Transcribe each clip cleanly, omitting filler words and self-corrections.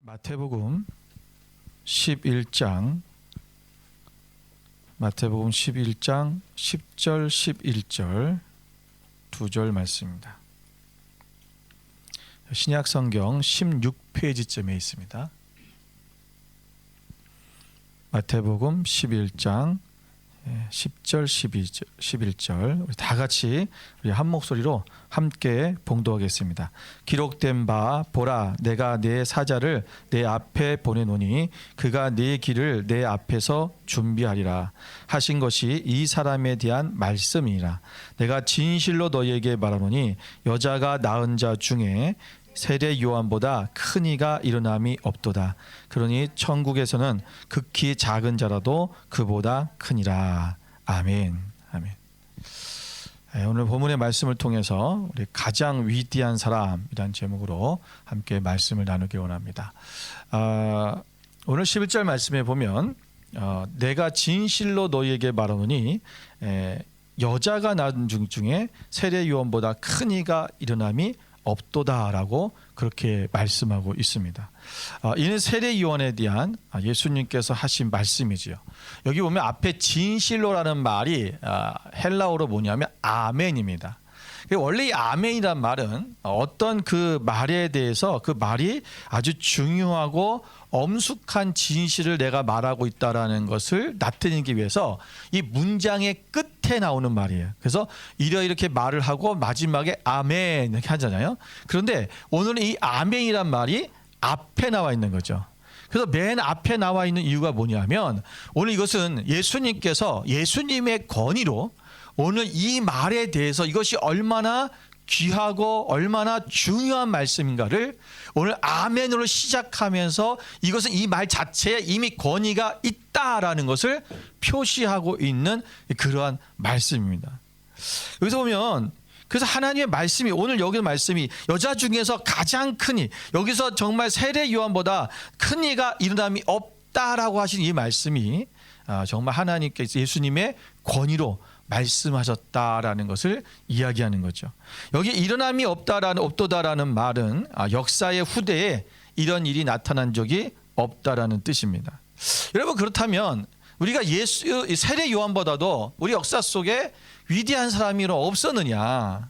마태복음 11장 10절 11절 두 절 말씀입니다. 신약성경 16페이지쯤에 있습니다. 마태복음 11장 10절 11절 우리 다 같이 우리 한 목소리로 함께 봉독하겠습니다. 기록된 바 보라 내가 내 사자를 내 앞에 보내노니 그가 네 길을 내 앞에서 준비하리라 하신 것이 이 사람에 대한 말씀이니라. 내가 진실로 너희에게 말하노니 여자가 낳은 자 중에 세례 요한보다 큰 이가 일어남이 없도다. 그러니 천국에서는 극히 작은 자라도 그보다 크니라. 아멘. 아멘. 오늘 본문의 말씀을 통해서 우리 가장 위대한 사람이란 제목으로 함께 말씀을 나누기 원합니다. 오늘 11절 말씀에 보면 내가 진실로 너희에게 말하노니 여자가 낳은 중 중에 세례 요한보다 큰 이가 일어남이 없도다라고 그렇게 말씀하고 있습니다. 이는 세례 요한에 대한 예수님께서 하신 말씀이지요. 여기 보면 앞에 진실로라는 말이 헬라어로 뭐냐면 아멘입니다. 원래 이 아멘이란 말은 어떤 그 말에 대해서 그 말이 아주 중요하고 엄숙한 진실을 내가 말하고 있다라는 것을 나타내기 위해서 이 문장의 끝에 나오는 말이에요. 그래서 이렇게 말을 하고 마지막에 아멘 이렇게 하잖아요. 그런데 오늘은 이 아멘이란 말이 앞에 나와 있는 거죠. 그래서 맨 앞에 나와 있는 이유가 뭐냐면 오늘 이것은 예수님께서 예수님의 권위로 오늘 이 말에 대해서 이것이 얼마나 귀하고 얼마나 중요한 말씀인가를 오늘 아멘으로 시작하면서 이것은 이 말 자체에 이미 권위가 있다라는 것을 표시하고 있는 그러한 말씀입니다. 여기서 보면 그래서 하나님의 말씀이 오늘 여기 말씀이 여자 중에서 가장 크니 여기서 정말 세례 요한보다 큰 이가 일어남이 없다라고 하신 이 말씀이 정말 하나님께서 예수님의 권위로 말씀하셨다라는 것을 이야기하는 거죠. 여기 일어남이 없도다라는 말은 역사의 후대에 이런 일이 나타난 적이 없다라는 뜻입니다. 여러분 그렇다면 우리가 세례 요한보다도 우리 역사 속에 위대한 사람이 없었느냐?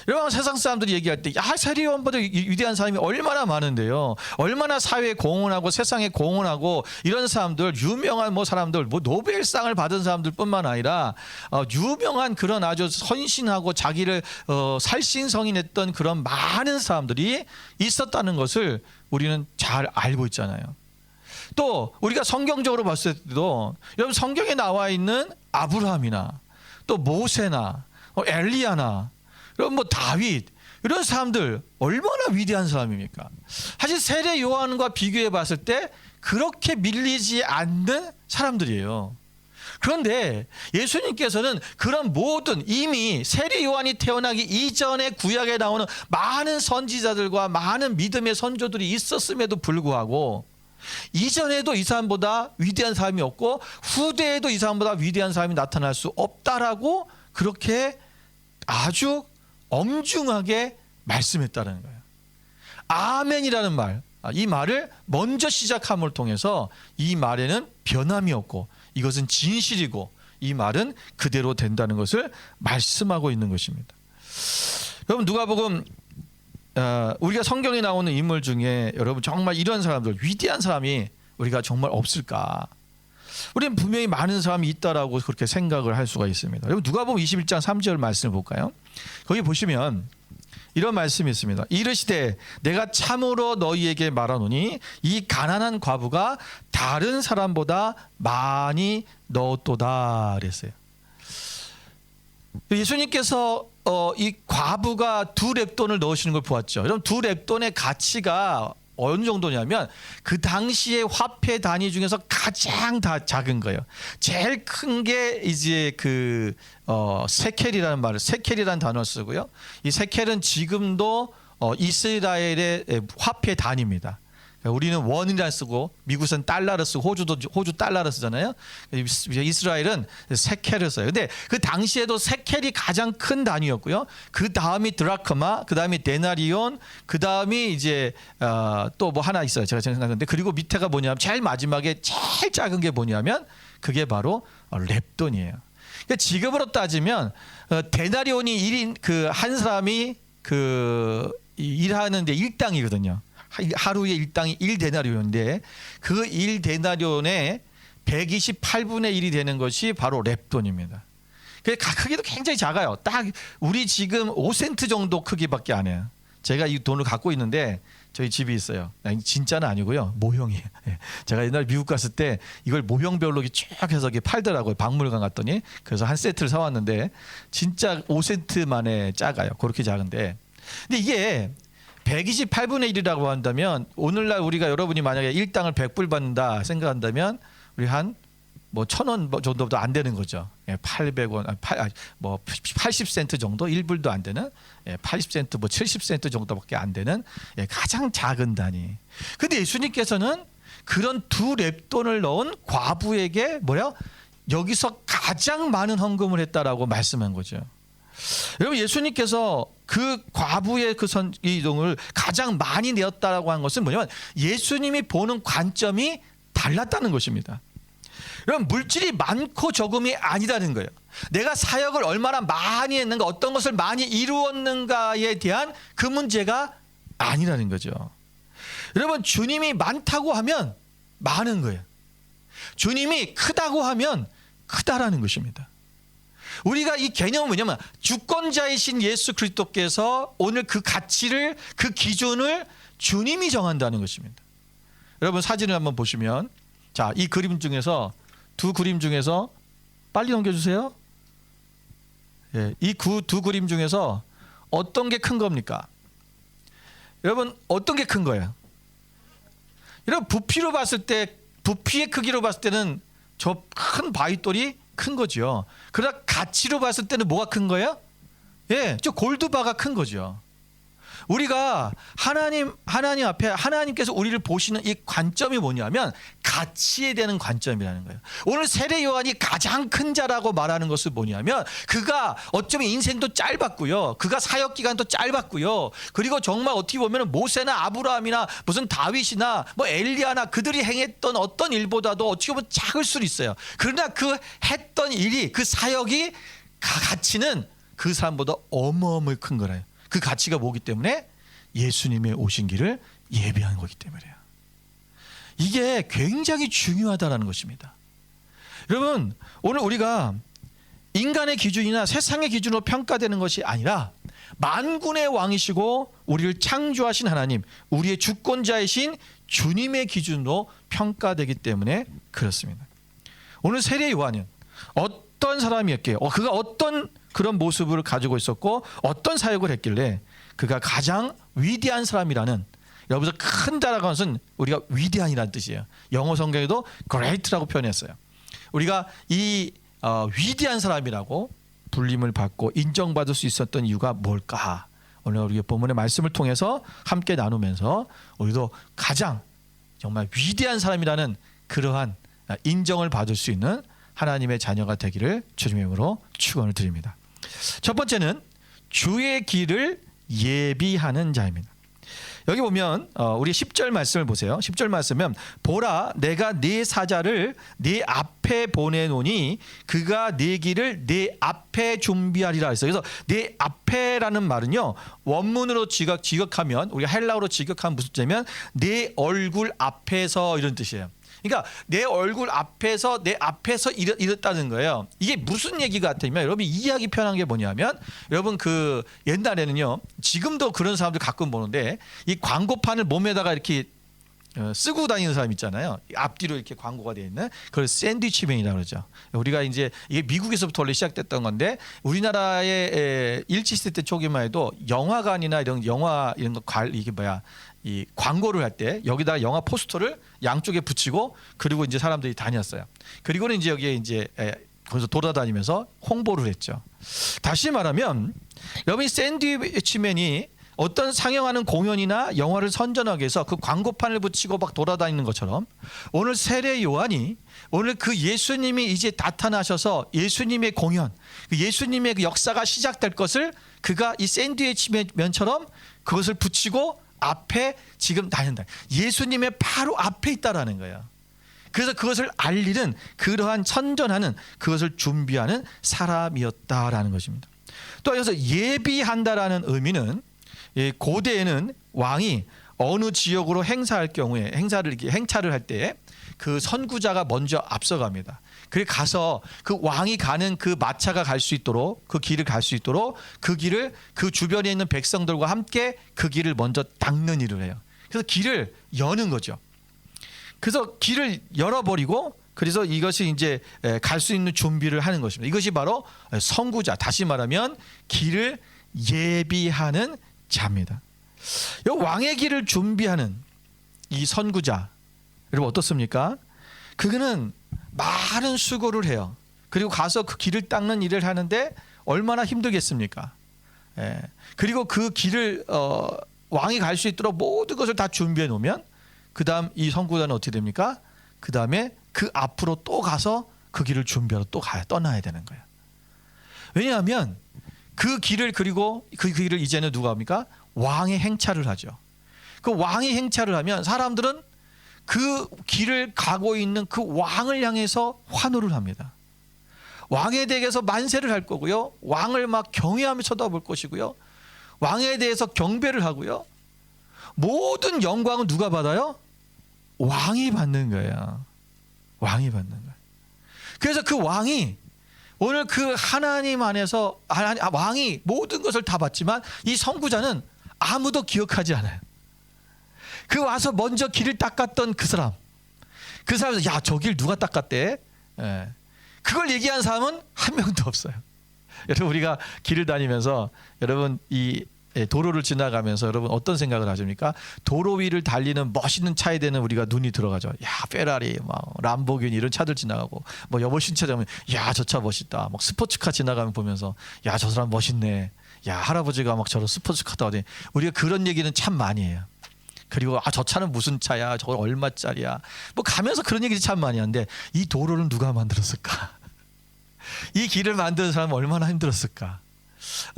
여러분 세상 사람들이 얘기할 때 세례 요한보다 위대한 사람이 얼마나 많은데요. 얼마나 사회에 공헌하고 세상에 공헌하고 이런 사람들 유명한 사람들 노벨상을 받은 사람들뿐만 아니라 유명한 그런 아주 헌신하고 자기를 살신성인했던 그런 많은 사람들이 있었다는 것을 우리는 잘 알고 있잖아요. 또 우리가 성경적으로 봤을 때도 여러분 성경에 나와 있는 아브라함이나 또 모세나 엘리야나 여러분 다윗 이런 사람들 얼마나 위대한 사람입니까? 사실 세례 요한과 비교해 봤을 때 그렇게 밀리지 않는 사람들이에요. 그런데 예수님께서는 그런 모든 이미 세례 요한이 태어나기 이전에 구약에 나오는 많은 선지자들과 많은 믿음의 선조들이 있었음에도 불구하고 이전에도 이 사람보다 위대한 사람이 없고 후대에도 이 사람보다 위대한 사람이 나타날 수 없다라고 그렇게 아주 엄중하게 말씀했다는 거예요. 아멘이라는 말, 이 말을 먼저 시작함을 통해서 이 말에는 변함이 없고 이것은 진실이고 이 말은 그대로 된다는 것을 말씀하고 있는 것입니다. 여러분 누가복음 우리가 성경에 나오는 인물 중에 여러분 정말 이런 사람들 위대한 사람이 우리가 정말 없을까? 우리는 분명히 많은 사람이 있다라고 그렇게 생각을 할 수가 있습니다. 여러분 누가복음 21장 3절 말씀을 볼까요? 거기 보시면 이런 말씀이 있습니다. 이르시되 내가 참으로 너희에게 말하노니 이 가난한 과부가 다른 사람보다 많이 넣었도다 그랬어요. 예수님께서 이 과부가 2렙돈을 넣으시는 걸 보았죠. 여러분 2렙돈의 가치가 어느 정도냐면 그 당시의 화폐 단위 중에서 가장 다 작은 거예요. 제일 큰 게 이제 그 세켈이라는 말을 세켈이라는 단어를 쓰고요. 이 세켈은 지금도 이스라엘의 화폐 단위입니다. 우리는 원이라 쓰고 미국은 달러를 쓰고 호주 달러를 쓰잖아요. 이스라엘은 세켈을 써요. 근데 그 당시에도 세켈이 가장 큰 단위였고요. 그 다음이 드라크마, 그 다음이 데나리온, 그 다음이 이제 또 뭐 하나 있어요. 제가 생각하는데 그리고 밑에가 뭐냐면 제일 마지막에 제일 작은 게 뭐냐면 그게 바로 렙돈이에요. 그러니까 지금으로 따지면 데나리온이 1인 그 한 사람이 그 일하는데 일당이거든요. 하루에 일당이 1데나리온인데 그 1데나리온의 128분의 1이 되는 것이 바로 렙돈입니다. 크기도 굉장히 작아요. 딱 우리 지금 5센트 정도 크기밖에 안 해요. 제가 이 돈을 갖고 있는데 저희 집이 있어요. 진짜는 아니고요. 모형이에요. 제가 옛날에 미국 갔을 때 이걸 모형별로 쭉 해서 팔더라고요. 박물관 갔더니. 그래서 한 세트를 사왔는데 진짜 5센트 만에 작아요. 그렇게 작은데. 근데 이게 128분의 1이라고 한다면 오늘날 우리가 여러분이 만약에 일당을 100불 받는다 생각한다면 우리 한 뭐 1,000원 정도도 안 되는 거죠. 800원, 뭐 80센트 정도, 1불도 안 되는 80센트, 뭐 70센트 정도밖에 안 되는 가장 작은 단위. 근데 예수님께서는 그런 두 렙돈을 넣은 과부에게 여기서 가장 많은 헌금을 했다라고 말씀한 거죠. 여러분 예수님께서 그 과부의 그 이동을 가장 많이 내었다라고 한 것은 뭐냐면 예수님이 보는 관점이 달랐다는 것입니다. 여러분 물질이 많고 적음이 아니라는 거예요. 내가 사역을 얼마나 많이 했는가, 어떤 것을 많이 이루었는가에 대한 그 문제가 아니라는 거죠. 여러분 주님이 많다고 하면 많은 거예요. 주님이 크다고 하면 크다라는 것입니다. 우리가 이 개념은 뭐냐면 주권자이신 예수 그리스도께서 오늘 그 가치를, 그 기준을 주님이 정한다는 것입니다. 여러분 사진을 한번 보시면 자, 이 그림 중에서 두 그림 중에서 빨리 넘겨주세요. 이 두 그림 중에서 어떤 게 큰 겁니까? 여러분 어떤 게 큰 거예요? 여러분 부피로 봤을 때, 부피의 크기로 봤을 때는 저 큰 바위돌이 큰 거죠. 그러나 가치로 봤을 때는 뭐가 큰 거예요? 저 골드바가 큰 거죠. 우리가 하나님 앞에 하나님께서 우리를 보시는 이 관점이 뭐냐면 가치에 대한 관점이라는 거예요. 오늘 세례 요한이 가장 큰 자라고 말하는 것은 뭐냐면 그가 어쩌면 인생도 짧았고요. 그가 사역 기간도 짧았고요. 그리고 정말 어떻게 보면 모세나 아브라함이나 무슨 다윗이나 뭐 엘리야나 그들이 행했던 어떤 일보다도 어떻게 보면 작을 수도 있어요. 그러나 그 했던 일이, 그 사역이 가치는 그 사람보다 어마어마하게 큰 거래요. 그 가치가 뭐기 때문에 예수님의 오신 길을 예비한 거기 때문에요. 이게 굉장히 중요하다는 것입니다. 여러분 오늘 우리가 인간의 기준이나 세상의 기준으로 평가되는 것이 아니라 만군의 왕이시고 우리를 창조하신 하나님, 우리의 주권자이신 주님의 기준으로 평가되기 때문에 그렇습니다. 오늘 세례 요한은 어떤 사람이었기에, 그가 어떤 그런 모습을 가지고 있었고 어떤 사역을 했길래 그가 가장 위대한 사람이라는, 여기서 큰다라고 하는 것은 우리가 위대한이라는 뜻이에요. 영어 성경에도 great라고 표현했어요. 우리가 이 위대한 사람이라고 불림을 받고 인정받을 수 있었던 이유가 뭘까? 오늘 우리 본문의 말씀을 통해서 함께 나누면서 우리도 가장 정말 위대한 사람이라는 그러한 인정을 받을 수 있는 하나님의 자녀가 되기를 주님의 이름으로 축원을 드립니다. 첫 번째는 주의 길을 예비하는 자입니다. 여기 보면 우리 10절 말씀을 보세요. 10절 말씀은 보라 내가 네 사자를 네 앞에 보내노니 그가 네 길을 네 앞에 준비하리라 했어요. 그래서 네 앞에라는 말은요, 원문으로 지극하면, 우리가 헬라어로 지극하면 무슨 뜻이냐면 내 얼굴 앞에서 이런 뜻이에요. 그러니까 내 얼굴 앞에서, 내 앞에서 이랬다는 거예요. 이게 무슨 얘기 같으면 여러분 이해하기 편한 게 뭐냐면, 여러분 그 옛날에는요, 지금도 그런 사람들 가끔 보는데 이 광고판을 몸에다가 이렇게 쓰고 다니는 사람 있잖아요. 앞뒤로 이렇게 광고가 되어 있는, 그걸 샌드위치맨이라고 그러죠. 우리가 이제 이게 미국에서부터 원래 시작됐던 건데 우리나라의 일제시대 초기만 해도 영화관이나 이런 영화 이런 거 이게 이 광고를 할 때 여기다가 영화 포스터를 양쪽에 붙이고 그리고 이제 사람들이 다녔어요. 그리고는 이제 여기에 이제 거기서 돌아다니면서 홍보를 했죠. 다시 말하면 여러분 샌드위치맨이 어떤 상영하는 공연이나 영화를 선전하기 위해서 그 광고판을 붙이고 막 돌아다니는 것처럼 오늘 세례 요한이 오늘 그 예수님이 이제 나타나셔서 예수님의 공연, 그 예수님의 그 역사가 시작될 것을 그가 이 샌드위치 면처럼 그것을 붙이고 앞에 지금 다닌다. 예수님의 바로 앞에 있다라는 거예요. 그래서 그것을 알리는 그러한 선전하는 그것을 준비하는 사람이었다라는 것입니다. 또 여기서 예비한다라는 의미는 고대에는 왕이 어느 지역으로 행사할 경우에 행차를 할 때 그 선구자가 먼저 앞서갑니다. 그래 가서 그 왕이 가는 그 마차가 갈 수 있도록 그 길을 갈 수 있도록 그 길을 그 주변에 있는 백성들과 함께 그 길을 먼저 닦는 일을 해요. 그래서 길을 여는 거죠. 그래서 길을 열어버리고 그래서 이것이 이제 갈 수 있는 준비를 하는 것입니다. 이것이 바로 선구자, 다시 말하면 길을 예비하는 자입니다. 이 왕의 길을 준비하는 이 선구자, 여러분 어떻습니까? 그는 많은 수고를 해요. 그리고 가서 그 길을 닦는 일을 하는데 얼마나 힘들겠습니까? 그리고 그 길을 왕이 갈 수 있도록 모든 것을 다 준비해 놓으면 그 다음 이 선구자는 어떻게 됩니까? 그 다음에 그 앞으로 또 가서 그 길을 준비하러 또 떠나야 되는 거예요. 왜냐하면 그 길을 그리고 그 길을 이제는 누가 합니까? 왕이 행차를 하죠. 그 왕이 행차를 하면 사람들은 그 길을 가고 있는 그 왕을 향해서 환호를 합니다. 왕에 대해서 만세를 할 거고요. 왕을 막 경외하며 쳐다볼 것이고요. 왕에 대해서 경배를 하고요. 모든 영광은 누가 받아요? 왕이 받는 거예요. 왕이 받는 거예요. 그래서 그 왕이 오늘 그 하나님 안에서 왕이 모든 것을 다 받지만 이 선구자는 아무도 기억하지 않아요. 그 와서 먼저 길을 닦았던 그 사람에서 야, 저 길 누가 닦았대? 그걸 얘기한 사람은 한 명도 없어요. 여러분 우리가 길을 다니면서 여러분 이 도로를 지나가면서 여러분 어떤 생각을 하십니까? 도로 위를 달리는 멋있는 차에 대는 우리가 눈이 들어가죠. 야, 페라리, 막 람보르기니 이런 차들 지나가고 뭐 여보신 차 보면 야, 저 차 멋있다. 막 스포츠카 지나가면 보면서 야, 저 사람 멋있네. 야, 할아버지가 막 저런 스포츠카 타고 다니. 우리가 그런 얘기는 참 많이 해요. 그리고 아, 저 차는 무슨 차야? 저거 얼마짜리야? 뭐 가면서 그런 얘기 참 많이 하는데 이 도로는 누가 만들었을까? 이 길을 만드는 사람은 얼마나 힘들었을까?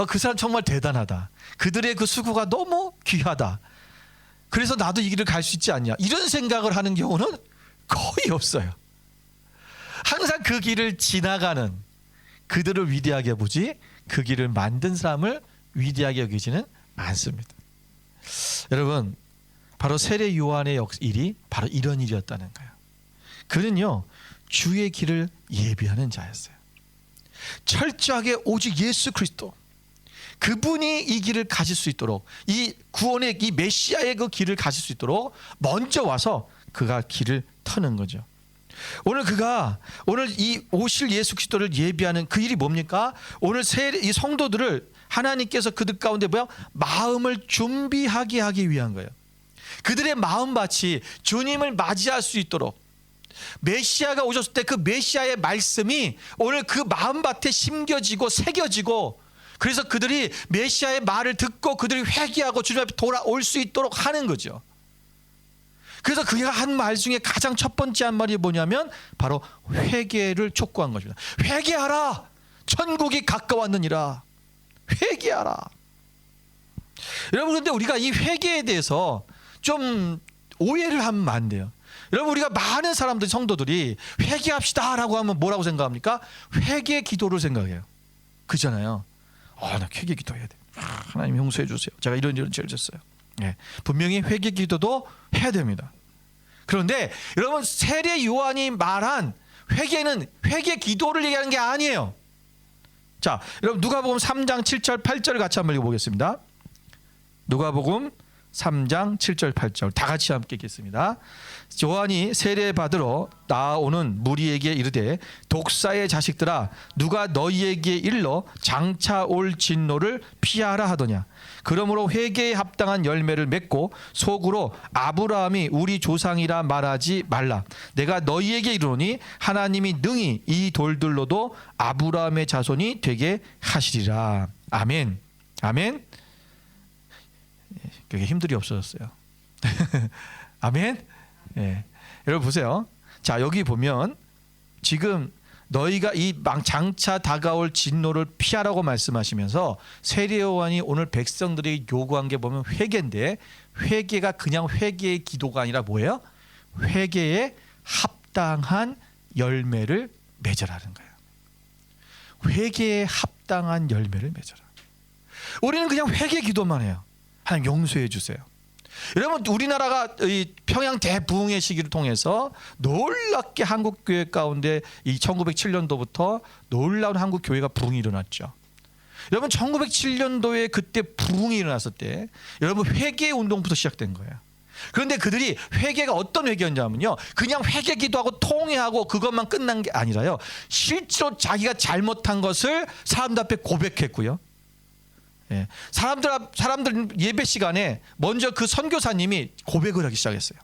그 사람 정말 대단하다. 그들의 그 수고가 너무 귀하다. 그래서 나도 이 길을 갈 수 있지 않냐? 이런 생각을 하는 경우는 거의 없어요. 항상 그 길을 지나가는 그들을 위대하게 보지 그 길을 만든 사람을 위대하게 여기지는 않습니다. 여러분 바로 세례 요한의 일이 바로 이런 일이었다는 거예요. 그는요 주의 길을 예비하는 자였어요. 철저하게 오직 예수 그리스도 그분이 이 길을 가실 수 있도록 이 구원의 이 메시아의 그 길을 가실 수 있도록 먼저 와서 그가 길을 터는 거죠. 오늘 이 오실 예수 그리스도를 예비하는 그 일이 뭡니까? 오늘 이 성도들을 하나님께서 그들 가운데 마음을 준비하게 하기 위한 거예요. 그들의 마음밭이 주님을 맞이할 수 있도록 메시아가 오셨을 때 그 메시아의 말씀이 오늘 그 마음밭에 심겨지고 새겨지고 그래서 그들이 메시아의 말을 듣고 그들이 회개하고 주님 앞에 돌아올 수 있도록 하는 거죠. 그래서 그가 한 말 중에 가장 첫 번째 한 말이 뭐냐면 바로 회개를 촉구한 것입니다. 회개하라, 천국이 가까웠느니라. 회개하라. 여러분 그런데 우리가 이 회개에 대해서 좀 오해를 하면 안 돼요. 여러분 우리가 많은 사람들 성도들이 회개합시다라고 하면 뭐라고 생각합니까? 회개 기도를 생각해요. 그렇잖아요. 나 회개 기도해야 돼. 하나님 용서해 주세요. 제가 이런 죄를 졌어요. 분명히 회개 기도도 해야 됩니다. 그런데 여러분 세례 요한이 말한 회개는 회개 기도를 얘기하는 게 아니에요. 자, 여러분 누가복음 3장 7절 8절 같이 한번 읽어보겠습니다. 누가복음 3장 7절 8절 다 같이 함께 읽겠습니다. 요한이 세례받으러 나오는 무리에게 이르되 독사의 자식들아 누가 너희에게 일러 장차 올 진노를 피하라 하더냐. 그러므로 회개에 합당한 열매를 맺고 속으로 아브라함이 우리 조상이라 말하지 말라. 내가 너희에게 이르노니 하나님이 능히 이 돌들로도 아브라함의 자손이 되게 하시리라. 아멘. 아멘. 그게 힘들이 없어졌어요. 아멘. 예. 여러분 보세요. 자, 여기 보면 지금 너희가 이 장차 다가올 진노를 피하라고 말씀하시면서 세례요한이 오늘 백성들이 요구한 게 보면 회개인데, 회개가 그냥 회개의 기도가 아니라 뭐예요? 회개에 합당한 열매를 맺으라는 거예요. 회개에 합당한 열매를 맺어라. 우리는 그냥 회개 기도만 해요. 하나님 용서해 주세요. 여러분, 우리나라가 이 평양 대부흥의 시기를 통해서 놀랍게 한국 교회 가운데 이 1907년도부터 놀라운 한국 교회가 부흥이 일어났죠. 여러분, 1907년도에 그때 부흥이 일어났을 때 여러분 회개 운동부터 시작된 거예요. 그런데 그들이 회개가 어떤 회개였냐면요, 그냥 회개 기도하고 통회하고 그것만 끝난 게 아니라요, 실제로 자기가 잘못한 것을 사람들 앞에 고백했고요. 예. 사람들 예배 시간에 먼저 그 선교사님이 고백을 하기 시작했어요.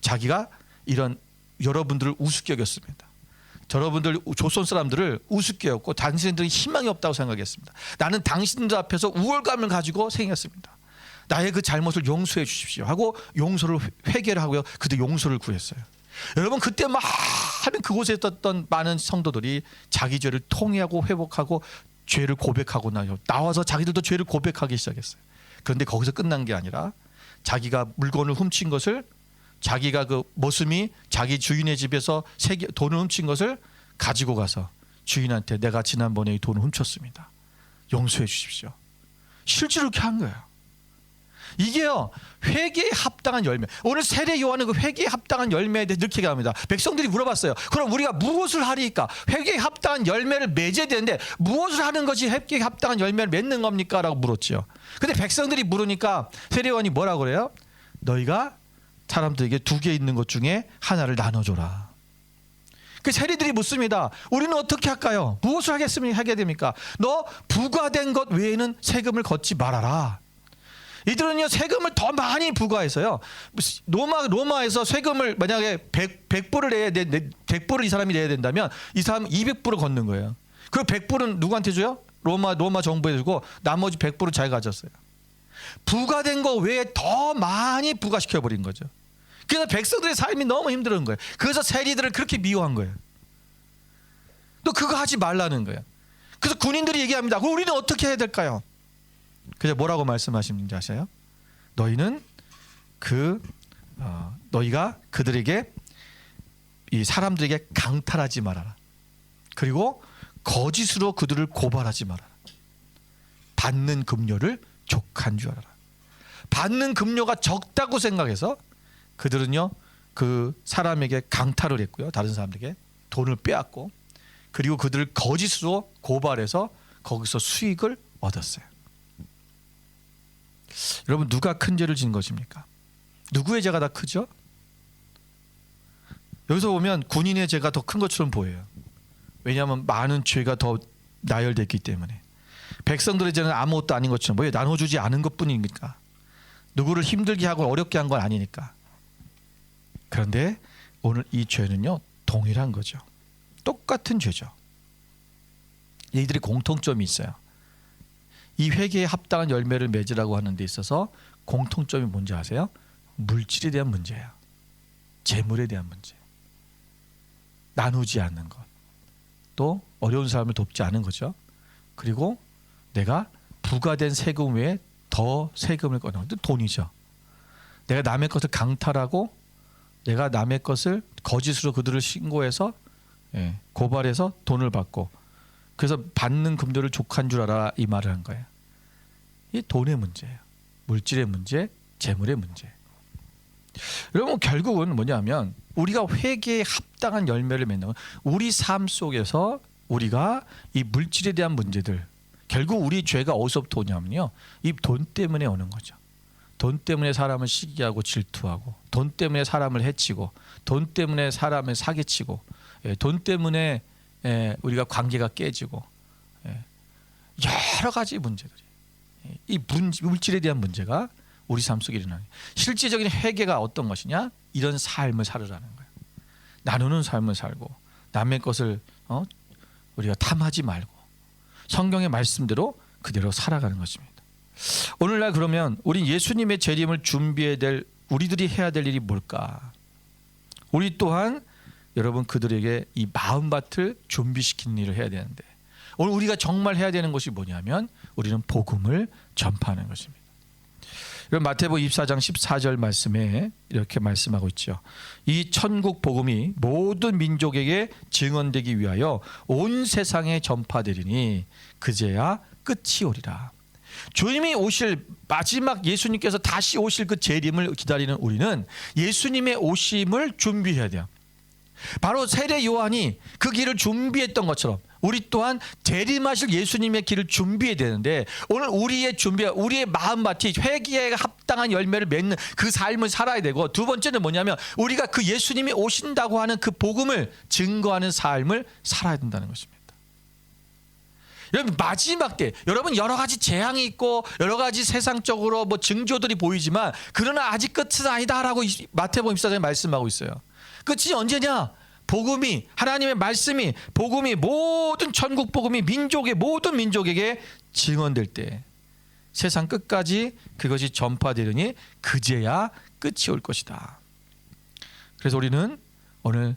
자기가 이런 여러분들을 우습게 여겼습니다. 여러분들 조선 사람들을 우습게 여겼고 당신들이 희망이 없다고 생각했습니다. 나는 당신들 앞에서 우월감을 가지고 생겼습니다. 나의 그 잘못을 용서해 주십시오 하고 용서를 회개를 하고요. 그때 용서를 구했어요. 여러분, 그때 많은 그곳에 있었던 많은 성도들이 자기 죄를 통회하고 회복하고 죄를 고백하고 나와서 자기들도 죄를 고백하기 시작했어요. 그런데 거기서 끝난 게 아니라 자기가 물건을 훔친 것을, 자기가 그 모습이 자기 주인의 집에서 돈을 훔친 것을 가지고 가서 주인한테 내가 지난번에 이 돈을 훔쳤습니다. 용서해 주십시오. 실제로 이렇게 한 거예요. 이게요, 회개에 합당한 열매. 오늘 세례 요한은 그 회개에 합당한 열매에 대해 이렇게 얘기합니다. 백성들이 물어봤어요. 그럼 우리가 무엇을 하리까? 회개에 합당한 열매를 맺어야 되는데 무엇을 하는 것이 회개에 합당한 열매를 맺는 겁니까? 라고 물었죠. 근데 백성들이 물으니까 세례 요한이 뭐라고 그래요? 너희가 사람들에게 2개 있는 것 중에 하나를 나눠줘라. 그 세리들이 묻습니다. 우리는 어떻게 할까요? 무엇을 하게 됩니까? 너 부과된 것 외에는 세금을 걷지 말아라. 이들은요, 세금을 더 많이 부과해서요, 로마에서 세금을 만약에 100불을 이 사람이 내야 된다면 이 사람은 200불을 걷는 거예요. 그 100불은 누구한테 줘요? 로마 정부에 주고 나머지 100불은 자기가 가졌어요. 부과된 거 외에 더 많이 부과시켜버린 거죠. 그래서 백성들의 삶이 너무 힘든 거예요. 그래서 세리들을 그렇게 미워한 거예요. 또 그거 하지 말라는 거예요. 그래서 군인들이 얘기합니다. 그럼 우리는 어떻게 해야 될까요? 그래서 뭐라고 말씀하시는지 아세요? 너희는 너희가 그들에게, 이 사람들에게 강탈하지 말아라. 그리고 거짓으로 그들을 고발하지 말아라. 받는 급료를 족한 줄 알아라. 받는 급료가 적다고 생각해서 그들은요, 그 사람에게 강탈을 했고요, 다른 사람들에게 돈을 빼앗고, 그리고 그들을 거짓으로 고발해서 거기서 수익을 얻었어요. 여러분, 누가 큰 죄를 진 것입니까? 누구의 죄가 더 크죠? 여기서 보면 군인의 죄가 더 큰 것처럼 보여요. 왜냐하면 많은 죄가 더 나열됐기 때문에. 백성들의 죄는 아무것도 아닌 것처럼 보여요. 나눠주지 않은 것뿐이니까. 누구를 힘들게 하고 어렵게 한 건 아니니까. 그런데 오늘 이 죄는요, 동일한 거죠. 똑같은 죄죠. 얘들이 공통점이 있어요. 이 회개에 합당한 열매를 맺으라고 하는 데 있어서 공통점이 뭔지 아세요? 물질에 대한 문제예요. 재물에 대한 문제. 나누지 않는 것. 또 어려운 사람을 돕지 않은 거죠. 그리고 내가 부과된 세금 외에 더 세금을 꺼내는 것도 돈이죠. 내가 남의 것을 강탈하고 내가 남의 것을 거짓으로 그들을 신고해서 고발해서 돈을 받고, 그래서 받는 금도를 족한 줄 알아, 이 말을 한 거예요. 이 돈의 문제예요. 물질의 문제, 재물의 문제. 여러분, 결국은 뭐냐면 우리가 회개에 합당한 열매를 맺는 건 우리 삶 속에서 우리가 이 물질에 대한 문제들, 결국 우리 죄가 어디서부터 오냐면요, 이 돈 때문에 오는 거죠. 돈 때문에 사람을 시기하고 질투하고, 돈 때문에 사람을 해치고, 돈 때문에 사람을 사기치고, 돈 때문에 우리가 관계가 깨지고, 여러 가지 문제들이, 이 물질에 대한 문제가 우리 삶 속에 일어나는 거예요. 실제적인 회개가 어떤 것이냐? 이런 삶을 살으라는 거예요. 나누는 삶을 살고, 남의 것을 우리가 탐하지 말고 성경의 말씀대로 그대로 살아가는 것입니다. 오늘날 그러면 우리 예수님의 재림을 준비해야 될 우리들이 해야 될 일이 뭘까? 우리 또한 여러분 그들에게 이 마음밭을 준비시키는 일을 해야 되는데 오늘 우리가 정말 해야 되는 것이 뭐냐면 우리는 복음을 전파하는 것입니다. 여러분 마태복음 24장 14절 말씀에 이렇게 말씀하고 있죠. 이 천국 복음이 모든 민족에게 증언되기 위하여 온 세상에 전파되리니 그제야 끝이 오리라. 주님이 오실 마지막 예수님께서 다시 오실 그 재림을 기다리는 우리는 예수님의 오심을 준비해야 돼요. 바로 세례 요한이 그 길을 준비했던 것처럼 우리 또한 재림하실 예수님의 길을 준비해야 되는데 오늘 우리의 준비와 우리의 마음밭이 회개에 합당한 열매를 맺는 그 삶을 살아야 되고 두 번째는 뭐냐면 우리가 그 예수님이 오신다고 하는 그 복음을 증거하는 삶을 살아야 된다는 것입니다. 여러분 마지막 때 여러분 여러 가지 재앙이 있고 여러 가지 세상적으로 뭐 징조들이 보이지만 그러나 아직 끝은 아니다라고 마태복음 24장에 말씀하고 있어요. 끝이 언제냐? 복음이 하나님의 말씀이 복음이 모든 천국 복음이 민족의 모든 민족에게 증언될 때 세상 끝까지 그것이 전파되려니 그제야 끝이 올 것이다. 그래서 우리는 오늘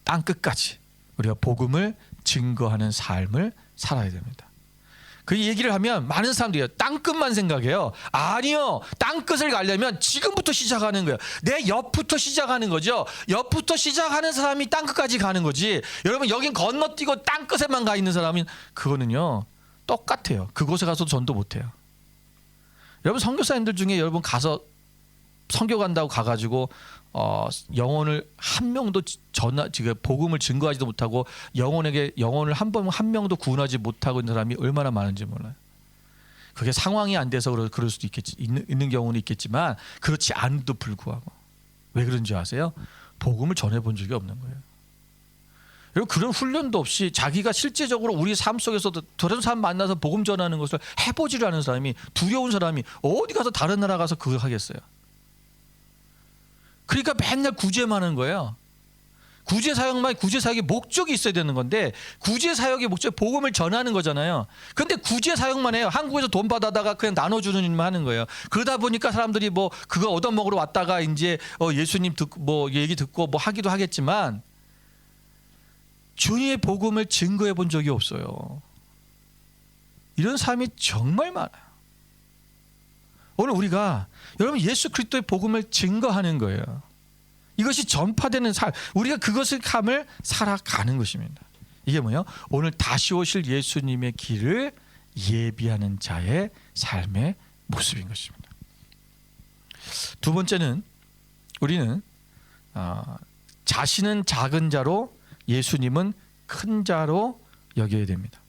땅 끝까지 우리가 복음을 증거하는 삶을 살아야 됩니다. 그 얘기를 하면 많은 사람들이 땅끝만 생각해요. 아니요. 땅끝을 가려면 지금부터 시작하는 거예요. 내 옆부터 시작하는 거죠. 옆부터 시작하는 사람이 땅끝까지 가는 거지. 여러분 여긴 건너뛰고 땅끝에만 가 있는 사람은 그거는요. 똑같아요. 그곳에 가서도 전도 못해요. 여러분 선교사님들 중에 여러분 가서 선교 간다고 가가지고 영혼을 한 명도 지금 복음을 증거하지도 못하고 영혼을 한 명도 구원하지 못하고 있는 사람이 얼마나 많은지 몰라요. 그게 상황이 안 돼서 그럴 수도 있는 경우는 있겠지만 그렇지 않음도 불구하고 왜 그런지 아세요? 복음을 전해본 적이 없는 거예요. 여러분 그런 훈련도 없이 자기가 실제적으로 우리 삶 속에서도 저런 사람 만나서 복음 전하는 것을 해보지를 않은 사람이 두려운 사람이 어디 가서 다른 나라 가서 그걸 하겠어요. 그러니까 맨날 구제만 하는 거예요. 구제 사역의 목적이 있어야 되는 건데 구제 사역의 목적이 복음을 전하는 거잖아요. 그런데 구제 사역만 해요. 한국에서 돈 받아다가 그냥 나눠주는 일만 하는 거예요. 그러다 보니까 사람들이 뭐 그거 얻어먹으러 왔다가 이제 예수님 듣고 뭐 얘기 듣고 뭐 하기도 하겠지만 주님의 복음을 증거해 본 적이 없어요. 이런 삶이 정말 많아요. 오늘 우리가 여러분 예수 그리스도의 복음을 증거하는 거예요. 이것이 전파되는 삶, 우리가 그것을 감을 살아가는 것입니다. 이게 뭐예요? 오늘 다시 오실 예수님의 길을 예비하는 자의 삶의 모습인 것입니다. 두 번째는 우리는 자신은 작은 자로 예수님은 큰 자로 여겨야 됩니다.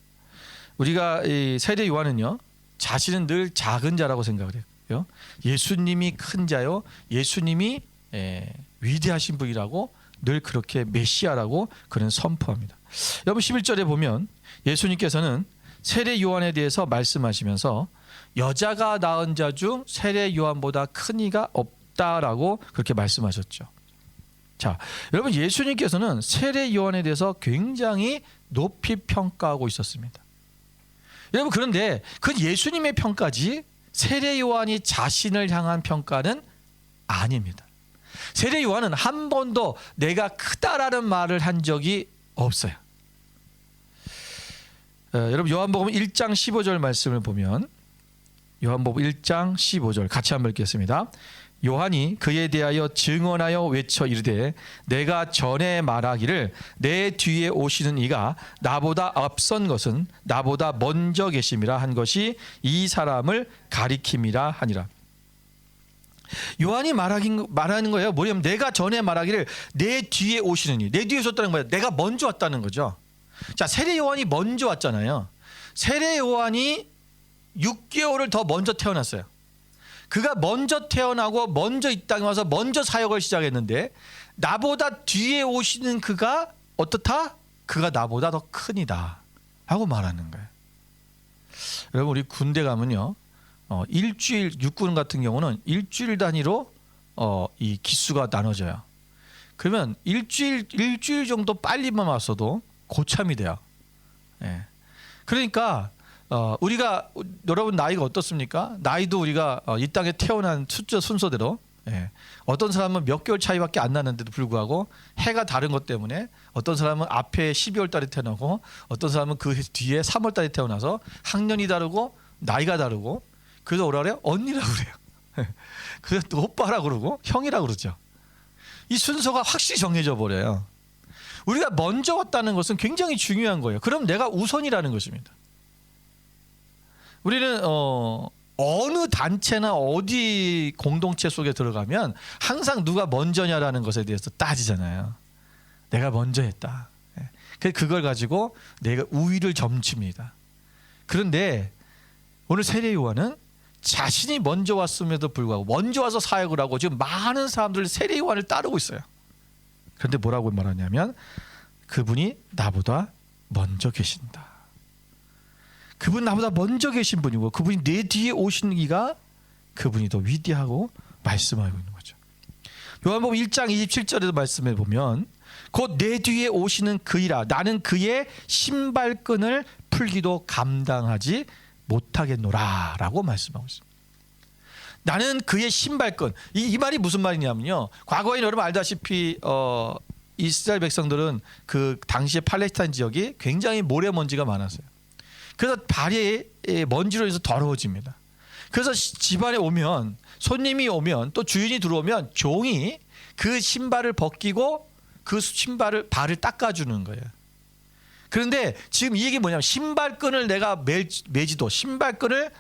우리가 이 세례 요한은요 자신은 늘 작은 자라고 생각을 해요. 예수님이 큰 자요, 예수님이 위대하신 분이라고 늘 그렇게 메시아라고 그는 선포합니다. 여러분 11절에 보면 예수님께서는 세례 요한에 대해서 말씀하시면서 여자가 낳은 자 중 세례 요한보다 큰 이가 없다라고 그렇게 말씀하셨죠. 자, 여러분 예수님께서는 세례 요한에 대해서 굉장히 높이 평가하고 있었습니다. 여러분 그런데 그 예수님의 평가지 세례 요한이 자신을 향한 평가는 아닙니다. 세례 요한은 한 번도 내가 크다라는 말을 한 적이 없어요. 여러분 요한복음 1장 15절 말씀을 보면 요한복음 1장 15절 같이 한번 읽겠습니다. 요한이 그에 대하여 증언하여 외쳐 이르되 내가 전에 말하기를 내 뒤에 오시는 이가 나보다 앞선 것은 나보다 먼저 계심이라 한 것이 이 사람을 가리킴이라 하니라. 요한이 말하는 거예요. 뭐냐면 내가 전에 말하기를 내 뒤에 오시는 이, 내 뒤에 오셨다는 거예요. 내가 먼저 왔다는 거죠. 자, 세례 요한이 먼저 왔잖아요. 세례 요한이 6개월을 더 먼저 태어났어요. 그가 먼저 태어나고 먼저 이 땅에 와서 먼저 사역을 시작했는데 나보다 뒤에 오시는 그가 어떻다? 그가 나보다 더 크니다 하고 말하는 거예요. 여러분 우리 군대 가면요 일주일 육군 같은 경우는 일주일 단위로 이 기수가 나눠져요. 그러면 일주일 정도 빨리만 왔어도 고참이 돼요. 예. 그러니까 우리가 여러분 나이가 어떻습니까? 나이도 우리가 이 땅에 태어난 숫자 순서대로 어떤 사람은 몇 개월 차이밖에 안 나는데도 불구하고 해가 다른 것 때문에 어떤 사람은 앞에 12월 달에 태어나고 어떤 사람은 그 뒤에 3월 달에 태어나서 학년이 다르고 나이가 다르고 그래서 뭐라 그래요? 언니라고 그래요. 그래서 또 오빠라고 그러고 형이라고 그러죠. 이 순서가 확실히 정해져 버려요. 우리가 먼저 왔다는 것은 굉장히 중요한 거예요. 그럼 내가 우선이라는 것입니다. 우리는 어느 단체나 어디 공동체 속에 들어가면 항상 누가 먼저냐라는 것에 대해서 따지잖아요. 내가 먼저 했다. 그걸 가지고 내가 우위를 점칩니다. 그런데 오늘 세례 요한은 자신이 먼저 왔음에도 불구하고 먼저 와서 사역을 하고 지금 많은 사람들 세례 요한을 따르고 있어요. 그런데 뭐라고 말하냐면 그분이 나보다 먼저 계신다. 그분 나보다 먼저 계신 분이고 그분이 내 뒤에 오시는 이가 그분이 더 위대하고 말씀하고 있는 거죠. 요한복음 1장 27절에도 말씀해 보면 곧 내 뒤에 오시는 그이라 나는 그의 신발끈을 풀기도 감당하지 못하겠노라 라고 말씀하고 있습니다. 나는 그의 신발끈. 이 말이 무슨 말이냐면요, 과거에 여러분 알다시피 이스라엘 백성들은 그 당시에 팔레스타인 지역이 굉장히 모래먼지가 많았어요. 그래서 발이 먼지로 인해서 더러워집니다. 그래서 집안에 오면 손님이 오면 또 주인이 들어오면 종이 그 신발을 벗기고 그 발을 닦아주는 거예요. 그런데 지금 이 얘기 뭐냐면 신발끈을 내가 매지도 신발끈을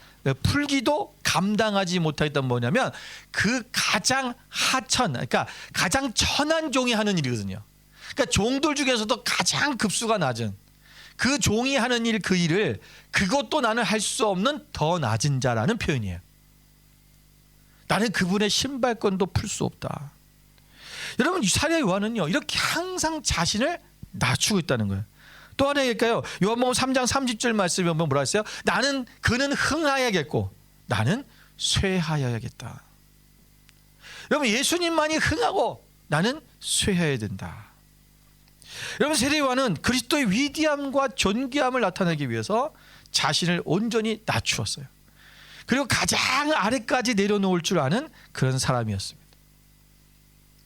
풀기도 감당하지 못하겠다는 뭐냐면 그 가장 하천, 그러니까 가장 천한 종이 하는 일이거든요. 그러니까 종들 중에서도 가장 급수가 낮은 그 종이 하는 일, 그 일을 그것도 나는 할 수 없는 더 낮은 자라는 표현이에요. 나는 그분의 신발끈도 풀 수 없다. 여러분 사례 요한은요 이렇게 항상 자신을 낮추고 있다는 거예요. 또 하나 얘기할까요? 요한복음 3장 30절 말씀에 보면 뭐라 했어요? 그는 흥하여야겠고 나는 쇠하여야겠다. 여러분 예수님만이 흥하고 나는 쇠해야 된다. 여러분 세례 요한은 그리스도의 위대함과 존귀함을 나타내기 위해서 자신을 온전히 낮추었어요. 그리고 가장 아래까지 내려놓을 줄 아는 그런 사람이었습니다.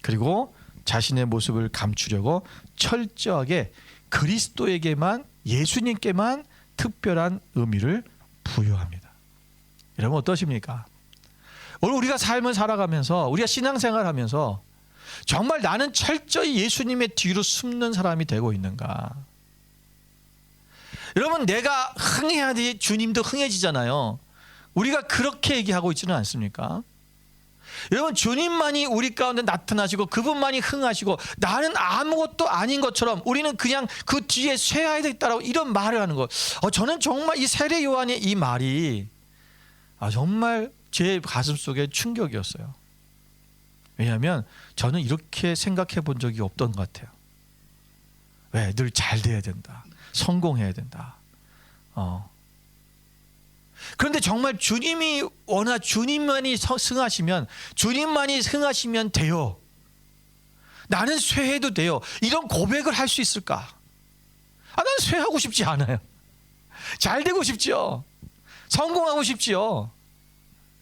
그리고 자신의 모습을 감추려고 철저하게 그리스도에게만, 예수님께만 특별한 의미를 부여합니다. 여러분 어떠십니까? 오늘 우리가 삶을 살아가면서 우리가 신앙생활하면서 정말 나는 철저히 예수님의 뒤로 숨는 사람이 되고 있는가? 여러분 내가 흥해야지 주님도 흥해지잖아요. 우리가 그렇게 얘기하고 있지는 않습니까? 여러분 주님만이 우리 가운데 나타나시고 그분만이 흥하시고 나는 아무것도 아닌 것처럼 우리는 그냥 그 뒤에 쇠해야 되겠다라고 이런 말을 하는 거. 저는 정말 이 세례 요한의 이 말이 정말 제 가슴 속에 충격이었어요. 왜냐하면 저는 이렇게 생각해 본 적이 없던 것 같아요. 왜? 늘 잘 돼야 된다. 성공해야 된다. 그런데 정말 주님이 주님만이 승하시면 돼요. 나는 쇠해도 돼요. 이런 고백을 할 수 있을까? 나는 쇠하고 싶지 않아요. 잘 되고 싶죠. 성공하고 싶지요.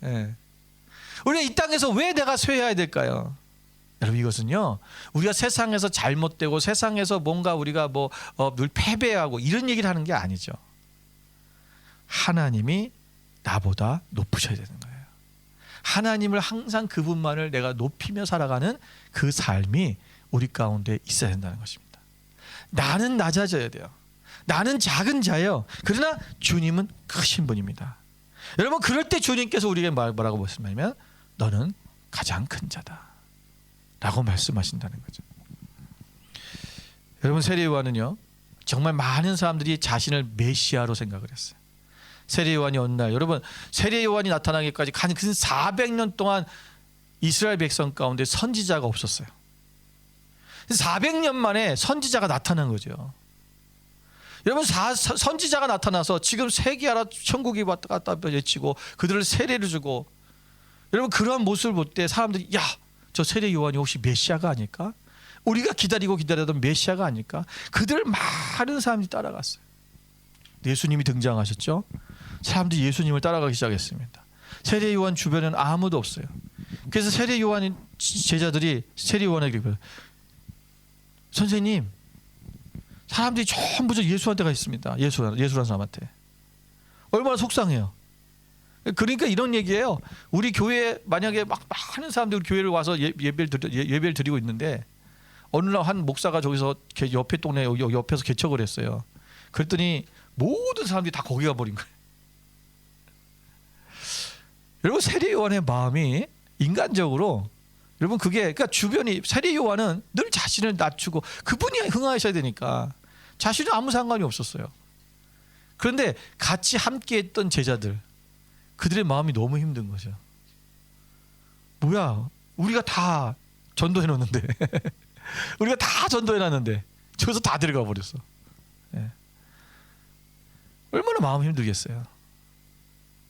예. 우리가 이 땅에서 왜 내가 쇠해야 될까요? 여러분 이것은요 우리가 세상에서 잘못되고 세상에서 뭔가 우리가 늘 패배하고 이런 얘기를 하는 게 아니죠. 하나님이 나보다 높으셔야 되는 거예요. 하나님을 항상 그분만을 내가 높이며 살아가는 그 삶이 우리 가운데 있어야 된다는 것입니다. 나는 낮아져야 돼요. 나는 작은 자예요. 그러나 주님은 크신 분입니다. 여러분 그럴 때 주님께서 우리에게 뭐라고 말씀하냐면 너는 가장 큰 자다 라고 말씀하신다는 거죠. 여러분 세례 요한은요 정말 많은 사람들이 자신을 메시아로 생각을 했어요. 세례 요한이 어느 날, 여러분 세례 요한이 나타나기까지 간 400년 동안 이스라엘 백성 가운데 선지자가 없었어요. 400년 만에 선지자가 나타난 거죠. 여러분 선지자가 나타나서 지금 세계하라 천국이 왔다 갔다 외치고 그들을 세례를 주고, 여러분 그러한 모습을 볼 때 사람들이 저 세례 요한이 혹시 메시아가 아닐까? 우리가 기다리던 메시아가 아닐까? 그들 많은 사람들이 따라갔어요. 예수님이 등장하셨죠. 사람들이 예수님을 따라가기 시작했습니다. 세례 요한 주변에는 아무도 없어요. 그래서 세례 요한 제자들이 세례 요한에게 선생님, 사람들이 전부 저 예수한테 가 있습니다. 예수라는 사람한테. 얼마나 속상해요. 그러니까 이런 얘기예요. 우리 교회 만약에 막 많은 사람들이 교회를 와서 예배를 드리고 있는데 어느 날 한 목사가 저기서 옆에 동네 옆에서 개척을 했어요. 그랬더니 모든 사람들이 다 거기 가버린 거예요. 여러분, 세례 요한의 마음이 인간적으로, 여러분, 그러니까 주변이, 세례 요한은 늘 자신을 낮추고 그분이 흥하셔야 되니까 자신은 아무 상관이 없었어요. 그런데 같이 함께했던 제자들, 그들의 마음이 너무 힘든 거죠. 뭐야, 우리가 다 전도해 놓는데 우리가 다 전도해 놨는데 저기서 다 데려가 버렸어. 예. 얼마나 마음 힘들겠어요.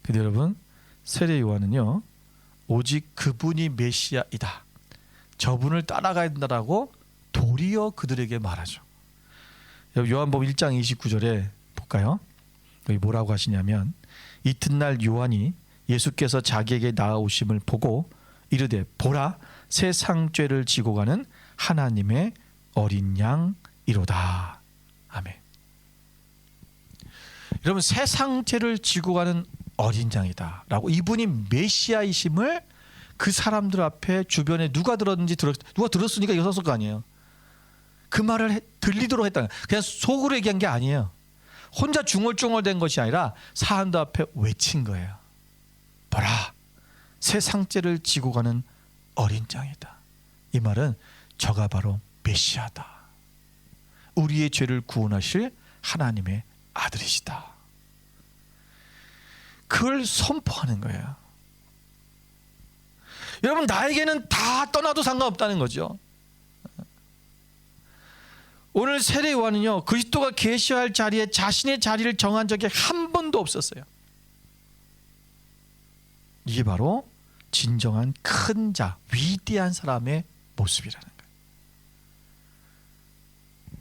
근데 여러분, 세례 요한은요, 오직 그분이 메시아이다, 저분을 따라가야 된다라고 도리어 그들에게 말하죠. 요한복음 1장 29절에 볼까요? 여기 뭐라고 하시냐면, 이튿날 요한이 예수께서 자기에게 나아오심을 보고 이르되, 보라, 세상 죄를 지고 가는 하나님의 어린 양이로다. 아멘. 여러분, 세상 죄를 지고 가는 어린 양이다 라고, 이분이 메시아이심을 그 사람들 앞에 주변에 누가 들었는지 누가 들었으니까 이거 썼을 거 아니에요. 그 말을 들리도록 했다. 그냥 속으로 얘기한 게 아니에요. 혼자 중얼중얼된 것이 아니라 사람들 앞에 외친 거예요. 보라, 세상죄를 지고 가는 어린 양이다. 이 말은 저가 바로 메시아다. 우리의 죄를 구원하실 하나님의 아들이시다. 그걸 선포하는 거예요. 여러분, 나에게는 다 떠나도 상관없다는 거죠. 오늘 세례 요한은요, 그리스도가 계시할 자리에 자신의 자리를 정한 적이 한 번도 없었어요. 이게 바로 진정한 큰 자, 위대한 사람의 모습이라는 거예요.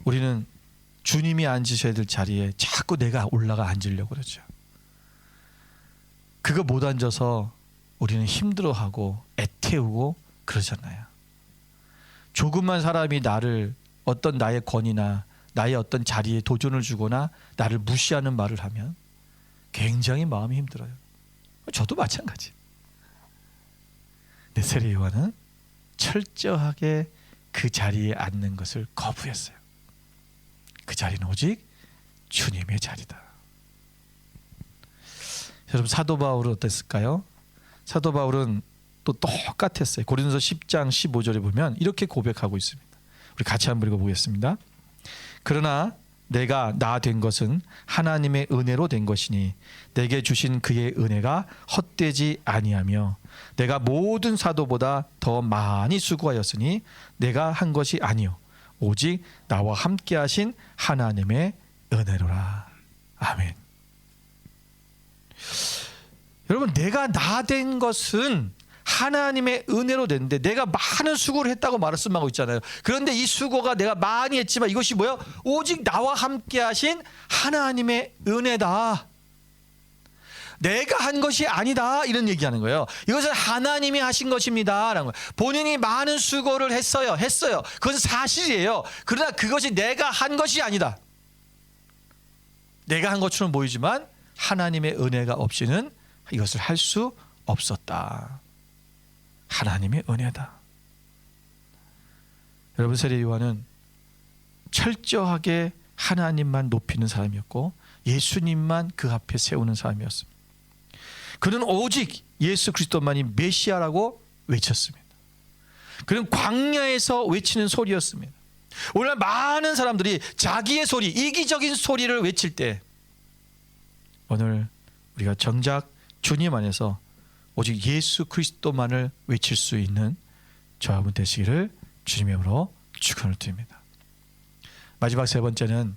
우리는 주님이 앉으셔야 될 자리에 자꾸 내가 올라가 앉으려고 그러죠. 그거 못 앉아서 우리는 힘들어하고 애태우고 그러잖아요. 조그만 사람이 나를, 어떤 나의 권위나 나의 어떤 자리에 도전을 주거나 나를 무시하는 말을 하면 굉장히 마음이 힘들어요. 저도 마찬가지. 근데 세례 요한은 철저하게 그 자리에 앉는 것을 거부했어요. 그 자리는 오직 주님의 자리다. 여러분, 사도 바울은 어땠을까요? 사도 바울은 또 똑같았어요. 고린도서 10장 15절에 보면 이렇게 고백하고 있습니다. 우리 같이 한번 읽어보겠습니다. 그러나 내가 나 된 것은 하나님의 은혜로 된 것이니 내게 주신 그의 은혜가 헛되지 아니하며 내가 모든 사도보다 더 많이 수고하였으니 내가 한 것이 아니요 오직 나와 함께 하신 하나님의 은혜로라. 아멘. 여러분, 내가 나 된 것은 하나님의 은혜로 됐는데 내가 많은 수고를 했다고 말씀하고 있잖아요. 그런데 이 수고가 내가 많이 했지만 이것이 뭐예요? 오직 나와 함께 하신 하나님의 은혜다. 내가 한 것이 아니다, 이런 얘기하는 거예요. 이것은 하나님이 하신 것입니다 라는 거예요. 본인이 많은 수고를 했어요. 그것은 사실이에요. 그러나 그것이 내가 한 것이 아니다. 내가 한 것처럼 보이지만 하나님의 은혜가 없이는 이것을 할 수 없었다. 하나님의 은혜다. 여러분, 세례 요한은 철저하게 하나님만 높이는 사람이었고 예수님만 그 앞에 세우는 사람이었습니다. 그는 오직 예수 그리스도만이 메시아라고 외쳤습니다. 그는 광야에서 외치는 소리였습니다. 오늘 많은 사람들이 자기의 소리, 이기적인 소리를 외칠 때 오늘 우리가 정작 주님 안에서 오직 예수 그리스도만을 외칠 수 있는 저와 여러분 되시기를 주님의 이름으로 축원을 드립니다. 마지막 세 번째는